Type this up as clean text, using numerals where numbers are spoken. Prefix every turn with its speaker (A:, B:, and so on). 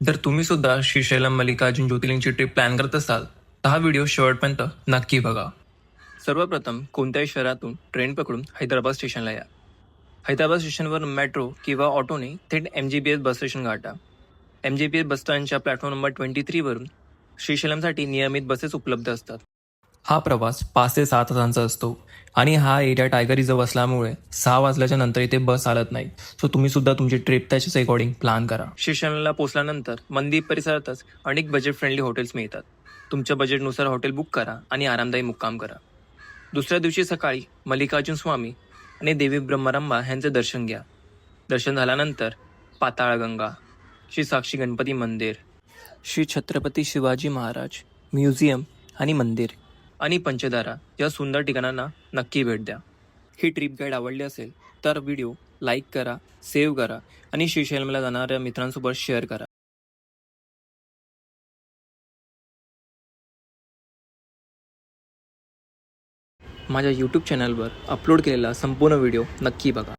A: जर तुम्ही सुद्धा श्रीशैलम मल्लिकार्जुन ज्योतिर्लिंगची ट्रिप प्लॅन करत असाल तर हा व्हिडिओ शेवटपर्यंत नक्की बघा. सर्वप्रथम कोणत्याही शहरातून ट्रेन पकडून हैदराबाद स्टेशनला या. हैदराबाद स्टेशनवर मेट्रो किंवा ऑटोने थेट MGBS बस स्टेशन गाठा. MGBS बस स्टँडच्या प्लॅटफॉर्म नंबर 23 वरून श्रीशैलमसाठी नियमित बसेस उपलब्ध असतात. हा प्रवास 5 ते 6 तासांचा असतो आणि हा एरिया टायगर रिझर्व असल्यामुळे 6 वाजल्याच्या नंतर इथे बस चालत नाही. सो तुम्ही सुद्धा तुमची ट्रिप त्याच्याच अकॉर्डिंग प्लॅन करा. स्टेशनला पोहोचल्यानंतर मंदिर परिसरातच अनेक बजेट फ्रेंडली हॉटेल्स मिळतात. तुमच्या बजेटनुसार हॉटेल बुक करा आणि आरामदायी मुक्काम करा. दुसऱ्या दिवशी सकाळी मल्लिकार्जुन स्वामी आणि देवी ब्रह्मरंबा यांचे दर्शन घ्या. दर्शन झाल्यानंतर पाताळगंगा, श्री साक्षी गणपती मंदिर, श्री छत्रपती शिवाजी महाराज म्युझियम आणि मंदिर आणि पंचदारा या सुंदर ठिकाणांना नक्की भेट द्या. ही ट्रिप गाईड आवडली असेल तर व्हिडिओ लाईक करा, सेव्ह करा आणि श्रीशैलमला जाणाऱ्या मित्रांसोबत शेअर करा. माझ्या यूट्यूब चॅनलवर अपलोड केलेला संपूर्ण व्हिडिओ नक्की बघा.